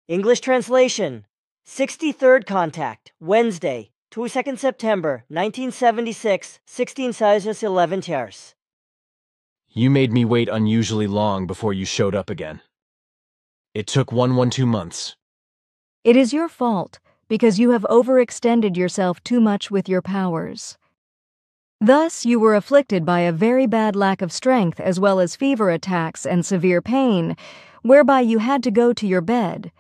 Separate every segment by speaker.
Speaker 1: English translation. 63rd contact, Wednesday, 22nd September, 1976, 16 Celsius 11 Tiers.
Speaker 2: You made me wait unusually long before you showed up again. It took 112 months.
Speaker 3: It is your fault, because you have overextended yourself too much with your powers. Thus, you were afflicted by a very bad lack of strength as well as fever attacks and severe pain, whereby you had to go to your bed.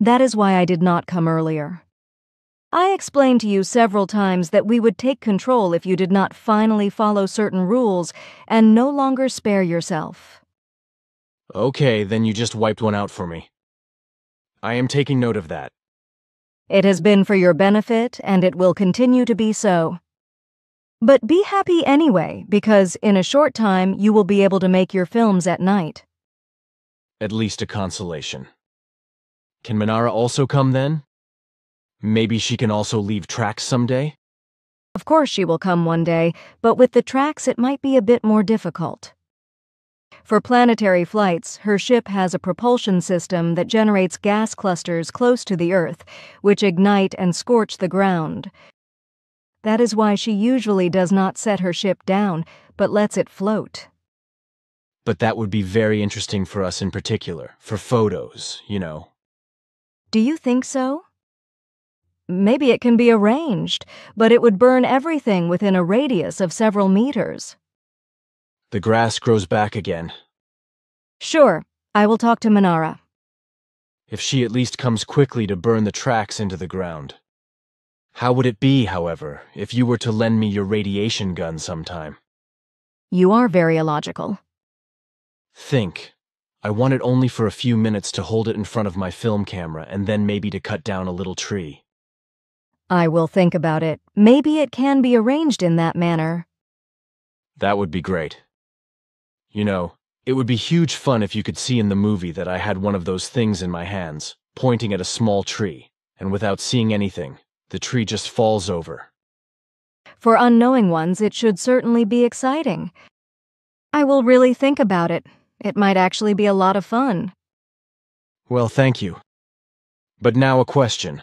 Speaker 3: That is why I did not come earlier. I explained to you several times that we would take control if you did not finally follow certain rules and no longer spare yourself.
Speaker 2: Okay, then you just wiped one out for me. I am taking note of that.
Speaker 3: It has been for your benefit, and it will continue to be so. But be happy anyway, because in a short time you will be able to make your films at night.
Speaker 2: At least a consolation. Can Minara also come then? Maybe she can also leave tracks someday?
Speaker 3: Of course she will come one day, but with the tracks it might be a bit more difficult. For planetary flights, her ship has a propulsion system that generates gas clusters close to the Earth, which ignite and scorch the ground. That is why she usually does not set her ship down, but lets it float.
Speaker 2: But that would be very interesting for us in particular, for photos, you know.
Speaker 3: Do you think so? Maybe it can be arranged, but it would burn everything within a radius of several meters.
Speaker 2: The grass grows back again.
Speaker 3: Sure, I will talk to Minara.
Speaker 2: If she at least comes quickly to burn the tracks into the ground. How would it be, however, if you were to lend me your radiation gun sometime?
Speaker 3: You are very illogical.
Speaker 2: Think. I want it only for a few minutes to hold it in front of my film camera and then maybe to cut down a little tree.
Speaker 3: I will think about it. Maybe it can be arranged in that manner.
Speaker 2: That would be great. You know, it would be huge fun if you could see in the movie that I had one of those things in my hands, pointing at a small tree, and without seeing anything, the tree just falls over.
Speaker 3: For unknowing ones, it should certainly be exciting. I will really think about it. It might actually be a lot of fun.
Speaker 2: Well, thank you. But now a question.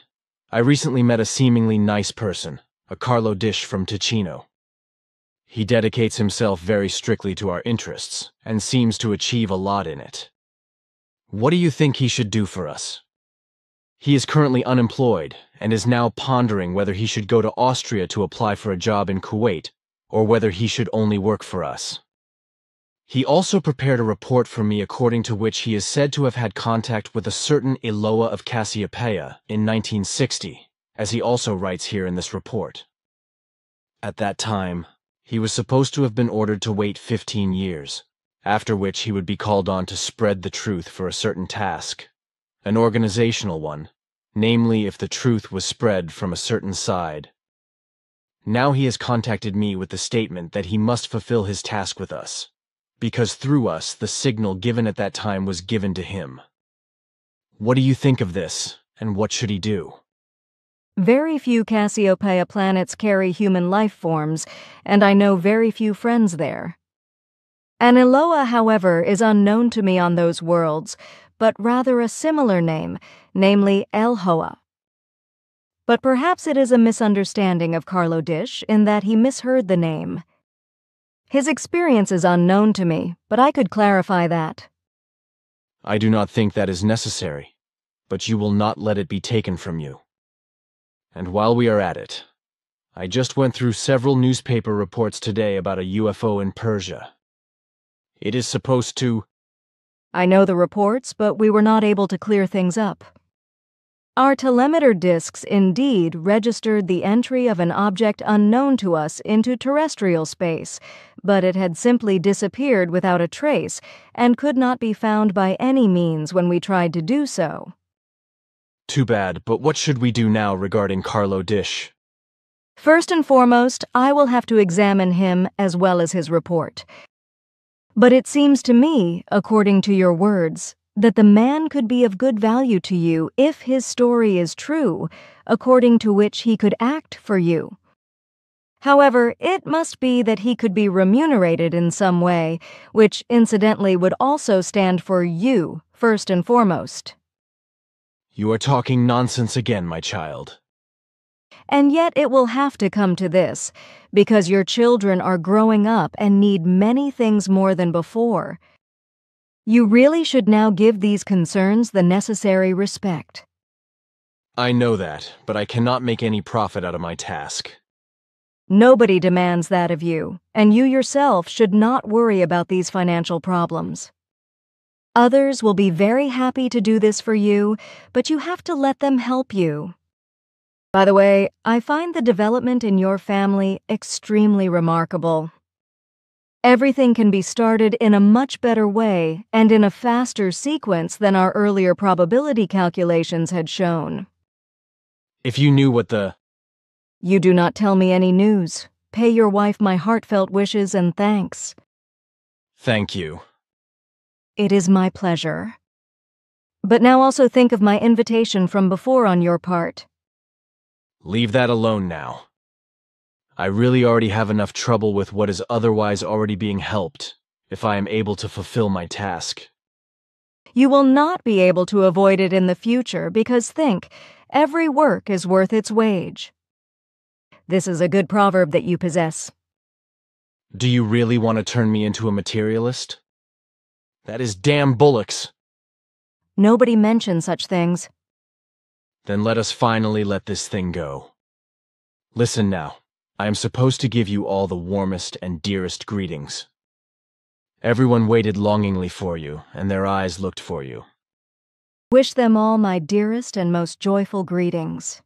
Speaker 2: I recently met a seemingly nice person, a Carlo Dish from Ticino. He dedicates himself very strictly to our interests, and seems to achieve a lot in it. What do you think he should do for us? He is currently unemployed, and is now pondering whether he should go to Austria to apply for a job in Kuwait, or whether he should only work for us. He also prepared a report for me according to which he is said to have had contact with a certain Eloa of Cassiopeia in 1960, as he also writes here in this report. At that time, he was supposed to have been ordered to wait 15 years, after which he would be called on to spread the truth for a certain task, an organizational one, namely if the truth was spread from a certain side. Now he has contacted me with the statement that he must fulfill his task with us, because through us the signal given at that time was given to him. What do you think of this, and what should he do?
Speaker 3: Very few Cassiopeia planets carry human life forms, and I know very few friends there. An Eloa, however, is unknown to me on those worlds, but rather a similar name, namely Elhoa. But perhaps it is a misunderstanding of Carlo Dish in that he misheard the name. His experience is unknown to me, but I could clarify that.
Speaker 2: I do not think that is necessary, but you will not let it be taken from you. And while we are at it, I just went through several newspaper reports today about a UFO in Persia. It is supposed to...
Speaker 3: I know the reports, but we were not able to clear things up. Our telemeter discs indeed registered the entry of an object unknown to us into terrestrial space, but it had simply disappeared without a trace and could not be found by any means when we tried to do so.
Speaker 2: Too bad, but what should we do now regarding Carlo Dish?
Speaker 3: First and foremost, I will have to examine him as well as his report. But it seems to me, according to your words, that the man could be of good value to you if his story is true, according to which he could act for you. However, it must be that he could be remunerated in some way, which incidentally would also stand for you, first and foremost.
Speaker 2: You are talking nonsense again, my child.
Speaker 3: And yet it will have to come to this, because your children are growing up and need many things more than before. You really should now give these concerns the necessary respect.
Speaker 2: I know that, but I cannot make any profit out of my task.
Speaker 3: Nobody demands that of you, and you yourself should not worry about these financial problems. Others will be very happy to do this for you, but you have to let them help you. By the way, I find the development in your family extremely remarkable. Everything can be started in a much better way and in a faster sequence than our earlier probability calculations had shown.
Speaker 2: If you knew what
Speaker 3: You do not tell me any news. Pay your wife my heartfelt wishes and thanks.
Speaker 2: Thank you.
Speaker 3: It is my pleasure. But now also think of my invitation from before on your part.
Speaker 2: Leave that alone now. I really already have enough trouble with what is otherwise already being helped, if I am able to fulfill my task.
Speaker 3: You will not be able to avoid it in the future because think, every work is worth its wage. This is a good proverb that you possess.
Speaker 2: Do you really want to turn me into a materialist? That is damn bullocks.
Speaker 3: Nobody mentions such things.
Speaker 2: Then let us finally let this thing go. Listen now. I am supposed to give you all the warmest and dearest greetings. Everyone waited longingly for you, and their eyes looked for you.
Speaker 3: Wish them all my dearest and most joyful greetings.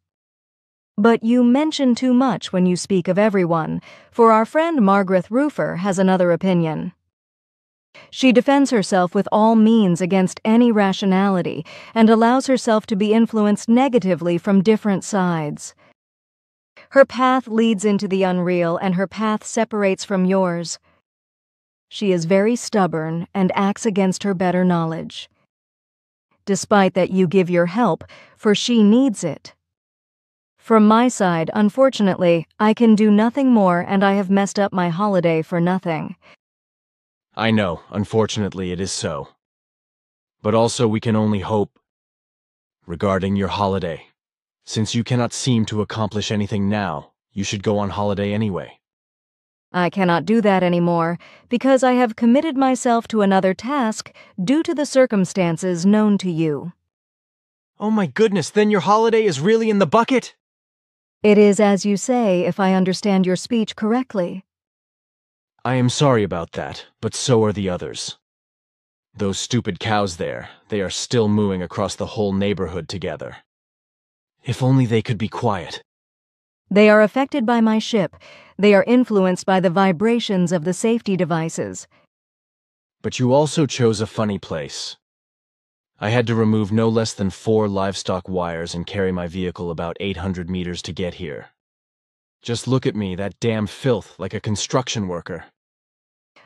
Speaker 3: But you mention too much when you speak of everyone, for our friend Margaret Rufer has another opinion. She defends herself with all means against any rationality and allows herself to be influenced negatively from different sides. Her path leads into the unreal, and her path separates from yours. She is very stubborn and acts against her better knowledge. Despite that, you give your help, for she needs it. From my side, unfortunately, I can do nothing more, and I have messed up my holiday for nothing.
Speaker 2: I know, unfortunately it is so. But also we can only hope. Regarding your holiday, since you cannot seem to accomplish anything now, you should go on holiday anyway.
Speaker 3: I cannot do that anymore, because I have committed myself to another task due to the circumstances known to you.
Speaker 2: Oh my goodness, then your holiday is really in the bucket?
Speaker 3: It is as you say, if I understand your speech correctly.
Speaker 2: I am sorry about that, but so are the others. Those stupid cows there, they are still mooing across the whole neighborhood together. If only they could be quiet.
Speaker 3: They are affected by my ship. They are influenced by the vibrations of the safety devices.
Speaker 2: But you also chose a funny place. I had to remove no less than 4 livestock wires and carry my vehicle about 800 meters to get here. Just look at me, that damn filth, like a construction worker.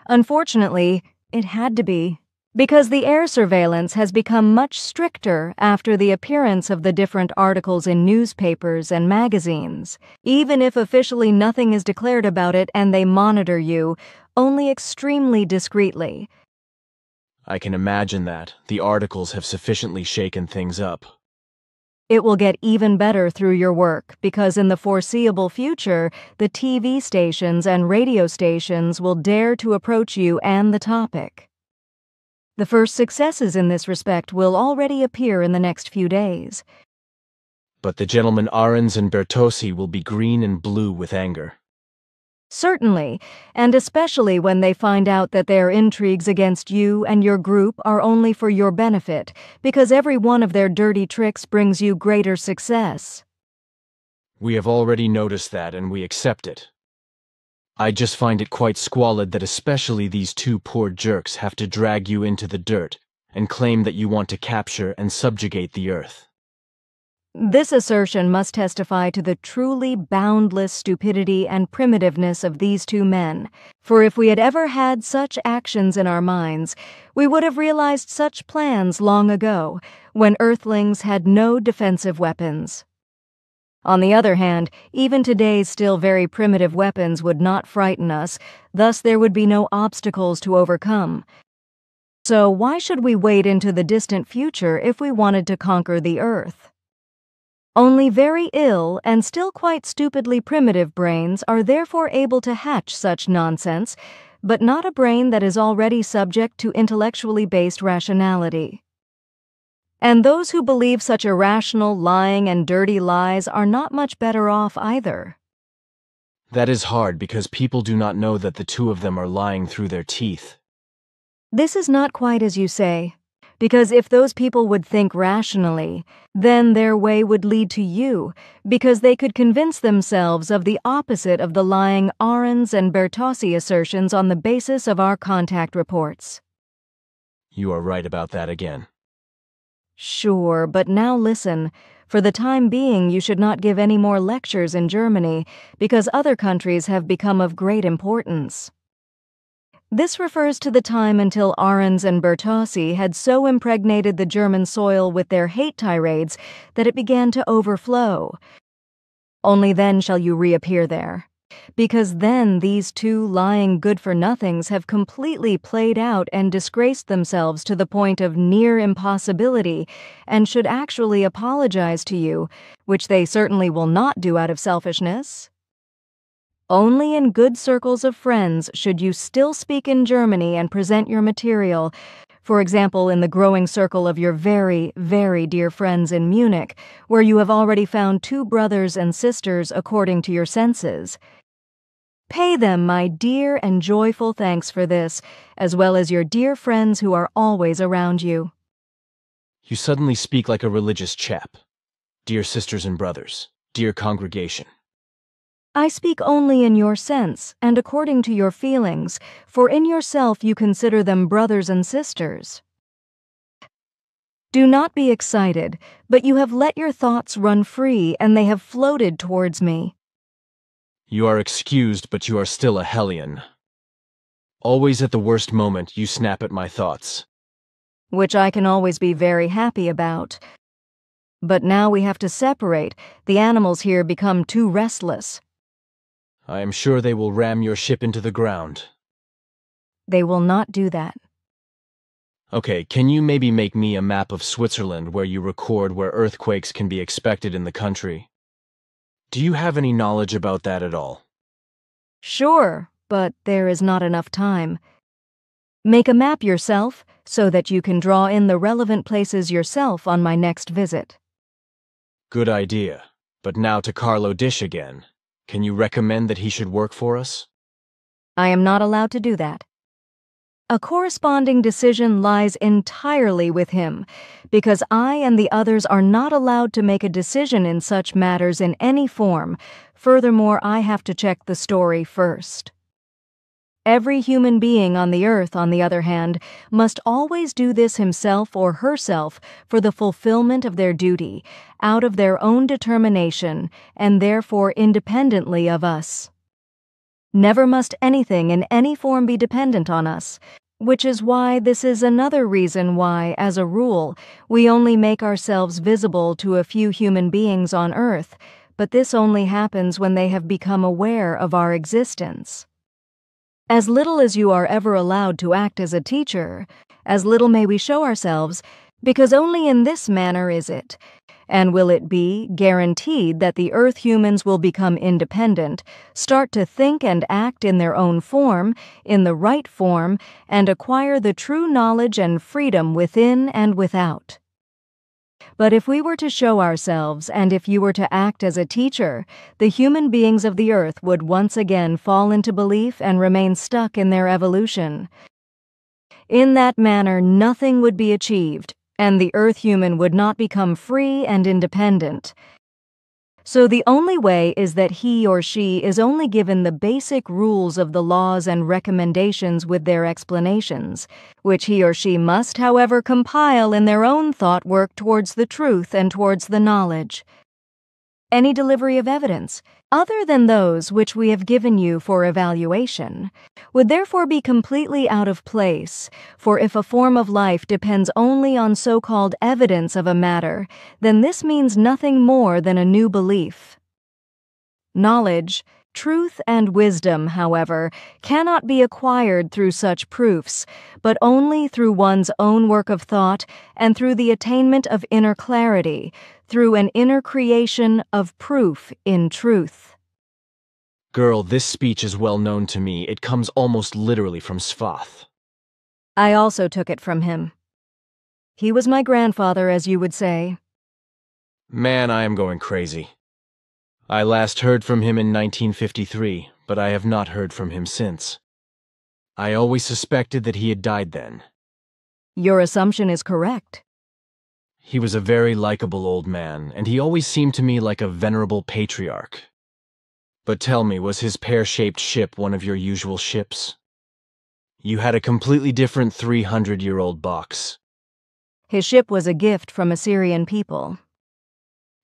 Speaker 3: Unfortunately, it had to be, because the air surveillance has become much stricter after the appearance of the different articles in newspapers and magazines. Even if officially nothing is declared about it and they monitor you, only extremely discreetly.
Speaker 2: I can imagine that. The articles have sufficiently shaken things up.
Speaker 3: It will get even better through your work because in the foreseeable future, the TV stations and radio stations will dare to approach you and the topic. The first successes in this respect will already appear in the next few days.
Speaker 2: But the gentlemen Ahrens and Bertossi will be green and blue with anger.
Speaker 3: Certainly, and especially when they find out that their intrigues against you and your group are only for your benefit, because every one of their dirty tricks brings you greater success.
Speaker 2: We have already noticed that, and we accept it. I just find it quite squalid that especially these 2 poor jerks have to drag you into the dirt and claim that you want to capture and subjugate the earth.
Speaker 3: This assertion must testify to the truly boundless stupidity and primitiveness of these 2 men, for if we had ever had such actions in our minds, we would have realized such plans long ago, when Earthlings had no defensive weapons. On the other hand, even today's still very primitive weapons would not frighten us, thus there would be no obstacles to overcome. So why should we wait into the distant future if we wanted to conquer the Earth? Only very ill and still quite stupidly primitive brains are therefore able to hatch such nonsense, but not a brain that is already subject to intellectually based rationality. And those who believe such irrational, lying, and dirty lies are not much better off either.
Speaker 2: That is hard because people do not know that the two of them are lying through their teeth.
Speaker 3: This is not quite as you say, because if those people would think rationally, then their way would lead to you, because they could convince themselves of the opposite of the lying Ahrens and Bertossi assertions on the basis of our contact reports.
Speaker 2: You are right about that again.
Speaker 3: Sure, but now listen. For the time being, you should not give any more lectures in Germany, because other countries have become of great importance. This refers to the time until Ahrens and Bertossi had so impregnated the German soil with their hate tirades that it began to overflow. Only then shall you reappear there, because then these two lying good-for-nothings have completely played out and disgraced themselves to the point of near impossibility and should actually apologize to you, which they certainly will not do out of selfishness. Only in good circles of friends should you still speak in Germany and present your material, for example, in the growing circle of your very, very dear friends in Munich, where you have already found 2 brothers and sisters according to your senses. Pay them my dear and joyful thanks for this, as well as your dear friends who are always around you.
Speaker 2: You suddenly speak like a religious chap. Dear sisters and brothers, dear congregation.
Speaker 3: I speak only in your sense and according to your feelings, for in yourself you consider them brothers and sisters. Do not be excited, but you have let your thoughts run free and they have floated towards me.
Speaker 2: You are excused, but you are still a hellion. Always at the worst moment you snap at my thoughts.
Speaker 3: Which I can always be very happy about. But now we have to separate. The animals here become too restless.
Speaker 2: I am sure they will ram your ship into the ground.
Speaker 3: They will not do that.
Speaker 2: Okay, can you maybe make me a map of Switzerland where you record where earthquakes can be expected in the country? Do you have any knowledge about that at all?
Speaker 3: Sure, but there is not enough time. Make a map yourself so that you can draw in the relevant places yourself on my next visit.
Speaker 2: Good idea. But now to Carlo Dish again. Can you recommend that he should work for us?
Speaker 3: I am not allowed to do that. A corresponding decision lies entirely with him, because I and the others are not allowed to make a decision in such matters in any form. Furthermore, I have to check the story first. Every human being on the earth, on the other hand, must always do this himself or herself for the fulfillment of their duty, out of their own determination, and therefore independently of us. Never must anything in any form be dependent on us, which is why this is another reason why, as a rule, we only make ourselves visible to a few human beings on earth, but this only happens when they have become aware of our existence. As little as you are ever allowed to act as a teacher, as little may we show ourselves, because only in this manner is it, and will it be, guaranteed that the Earth humans will become independent, start to think and act in their own form, in the right form, and acquire the true knowledge and freedom within and without. But if we were to show ourselves, and if you were to act as a teacher, the human beings of the earth would once again fall into belief and remain stuck in their evolution. In that manner, nothing would be achieved, and the earth human would not become free and independent. So the only way is that he or she is only given the basic rules of the laws and recommendations with their explanations, which he or she must, however, compile in their own thought work towards the truth and towards the knowledge. Any delivery of evidence, other than those which we have given you for evaluation, would therefore be completely out of place, for if a form of life depends only on so-called evidence of a matter, then this means nothing more than a new belief. Knowledge, Truth and wisdom, however, cannot be acquired through such proofs, but only through one's own work of thought and through the attainment of inner clarity, through an inner creation of proof in truth.
Speaker 2: Girl, this speech is well known to me. It comes almost literally from Svath.
Speaker 3: I also took it from him. He was my grandfather, as you would say.
Speaker 2: Man, I am going crazy. I last heard from him in 1953, but I have not heard from him since. I always suspected that he had died then.
Speaker 3: Your assumption is correct.
Speaker 2: He was a very likable old man, and he always seemed to me like a venerable patriarch. But tell me, was his pear-shaped ship one of your usual ships? You had a completely different 300-year-old box.
Speaker 3: His ship was a gift from Assyrian people.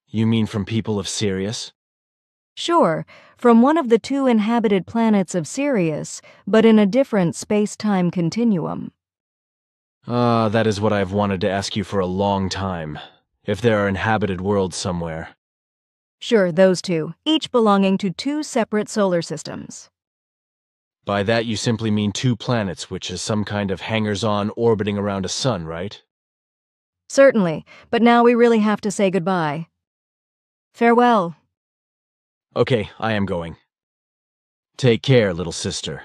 Speaker 2: You mean from people of Sirius?
Speaker 3: Sure, from one of the 2 inhabited planets of Sirius, but in a different space-time continuum.
Speaker 2: That is what I've wanted to ask you for a long time. If there are inhabited worlds somewhere.
Speaker 3: Sure, those 2, each belonging to 2 separate solar systems.
Speaker 2: By that you simply mean 2 planets, which is some kind of hangers-on orbiting around a sun, right?
Speaker 3: Certainly, but now we really have to say goodbye. Farewell.
Speaker 2: Okay, I am going. Take care, little sister.